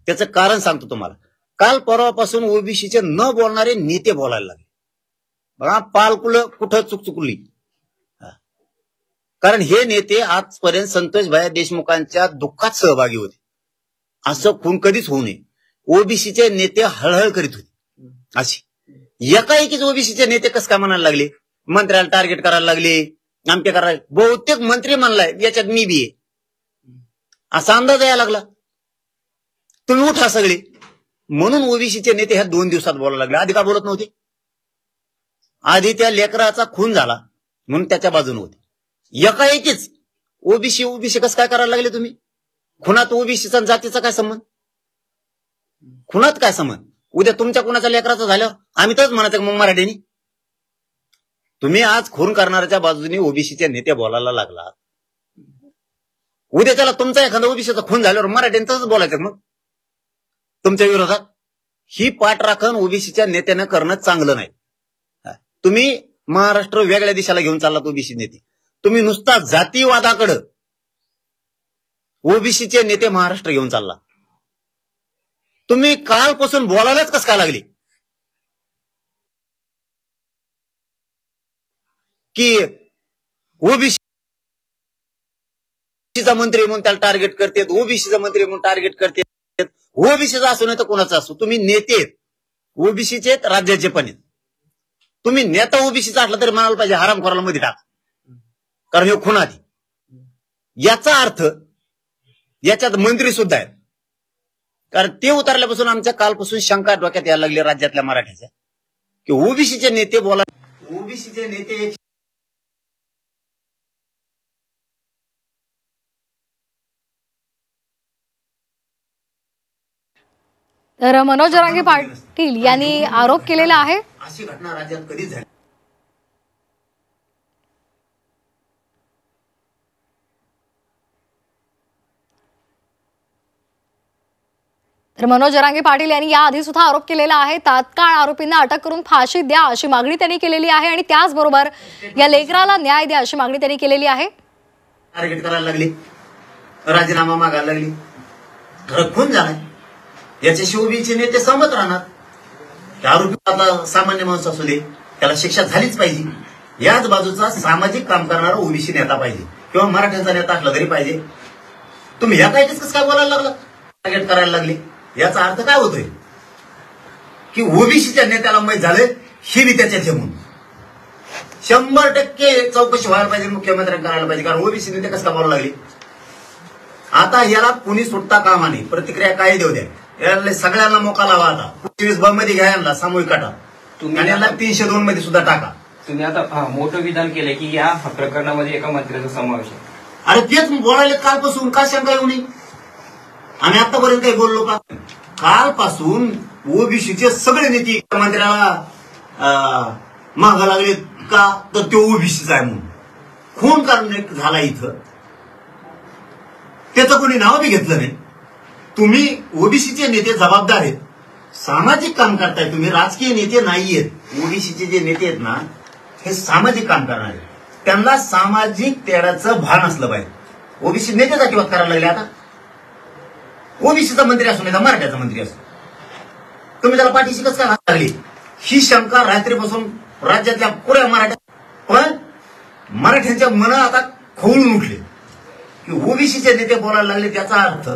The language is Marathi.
त्याचं कारण सांगतो तुम्हाला. काल परवापासून ओबीसीचे न बोलणारे नेते बोलायला लागले. बघा पालकुल कुठं चुकचुकली. कारण हे नेते आजपर्यंत संतोषभाई देशमुखांच्या दुःखात सहभागी होते. असं खून कधीच होऊ नये. ओबीसीचे नेते हळहळ करीत होते. अशी एकाएकीच ओबीसीचे नेते कसं काय म्हणायला लागले, मंत्र्याला टार्गेट करायला लागले, आमच्या करायला. बहुतेक मंत्री म्हणलाय याच्यात मी बी आहे असा अंदाज यायला लागला. तुम्ही उठा सगळे. म्हणून ओबीसीचे नेते ह्या 2 दिवसात बोलायला लागले. आधी का बोलत नव्हते? आधी त्या लेकराचा खून झाला म्हणून त्याच्या बाजूने होते. एकाएकीच ओबीसी कसं काय करायला लागले तुम्ही? खुनात ओबीसीचा जातीचा काय संबंध? खुनात काय संबंध? उद्या तुमच्या कुणाच्या लेकराचं झालं आम्ही तरच म्हणायचं मग मराठीनी. तुम्ही आज खून करणाऱ्याच्या बाजूने ओबीसीचे नेते बोलायला लागला. उद्या त्याला तुमचा एखादा ओबीसीचा खून झाल्यावर मराठींच बोलायचं मग तुमच्या विरोधात. ही पाठराखण ओबीसीच्या नेत्यानं करणं चांगलं नाही. तुम्ही महाराष्ट्र वेगळ्या दिशेला घेऊन चाललात ओबीसी नेते. तुम्ही नुसता जातीवादाकडं ओबीसीचे नेते महाराष्ट्र घेऊन चालला. तुम्ही कालपासून बोलायलाच कसं काय लागले की ओबीसीचा मंत्री म्हणून त्याला टार्गेट करतात, ओबीसीचा मंत्री म्हणून टार्गेट करतात. ओबीसीचा असो नाही तर कोणाचा असो, तुम्ही नेते आहेत. ओबीसीचे राज्याचे पण आहेत. तुम्ही नेता ओबीसीचा असला तरी म्हणायला पाहिजे हरामखोराला मध्ये टाक, कारण हे खुनात. याचा अर्थ याच्यात मंत्री सुद्धा आहेत. कारण ते उतरल्यापासून आमच्या कालपासून शंका डोक्यात यायला लागली राज्यातल्या मराठ्याच्या की ओबीसीचे नेते बोला. ओबीसीचे नेते तर मनोज जरांगे पाटील यांनी आरोप केलेला आहे. अशी घटना राज्यात कधीच झाली. तर मनोज जरांगे पाटील यांनी याआधी सुद्धा आरोप केलेला आहे. तात्काळ आरोपींना अटक करून फाशी द्या अशी मागणी त्यांनी केलेली आहे आणि त्याचबरोबर या लेकराला न्याय द्या अशी मागणी त्यांनी केलेली आहे. टार्गेट करायला लागली, राजीनामा मागायला लागली, खून झालाय. याच्याशी ओबीसीचे नेते सहमत राहणार. आरोपी आता सामान्य माणूस असू दे, त्याला शिक्षा झालीच पाहिजे. याच बाजूचा सामाजिक काम करणारा ओबीसी नेता पाहिजे किंवा मराठ्यांचा नेता असला तरी पाहिजे. तुम्ही या काहीच कसं काय बोलायला लागला, टार्गेट करायला लागले. याचा अर्थ काय होतोय की ओबीसीच्या नेत्याला माहीत झालंय ही बी त्याच्या ठेवून 100% चौकशी व्हायला पाहिजे, मुख्यमंत्र्यांनी करायला पाहिजे. कारण ओबीसी नेते कसं काय बोलायला लागले. आता याला कुणी सुटता कामा नये. प्रतिक्रिया काय देऊ द्या. याला सगळ्यांना मोका लावा. आता 25 मध्ये घ्या यांना सामूहिक काटा आणि याला 302 मध्ये सुद्धा टाका. तुम्ही आता मोठं विधान केलंय की या प्रकरणामध्ये एका मंत्र्याचा समावेश आहे. अरे तेच बोलायला कालपासून का शंका येऊ नये. आम्ही आतापर्यंत काही बोललो का? कालपासून ओबीसीचे सगळे नेते मंत्र्याला मागा लागले का तर तो ओबीसीचा आहे म्हणून. खून करणे झाला इथं, त्याचं कोणी नाव बी घेतलं नाही. तुम्ही ओबीसीचे नेते जबाबदार आहेत, सामाजिक काम करताय. तुम्ही राजकीय नेते नाहीयेत. ओबीसीचे जे नेते आहेत ना हे सामाजिक काम करणारे. त्यांना सामाजिक तेढाचं भान असलं पाहिजे. ओबीसी नेते जातीवाद करायला लागले. आता ओबीसीचा मंत्री असो नाही तर मराठ्याचा मंत्री असो, तुम्ही त्याला पाठीशी कसं काय लागली. ही शंका रात्रीपासून राज्यातल्या पुऱ्या मराठ्या, पण मराठ्यांच्या मन आता खवळून उठले की ओबीसीचे नेते बोलायला लागले. त्याचा अर्थ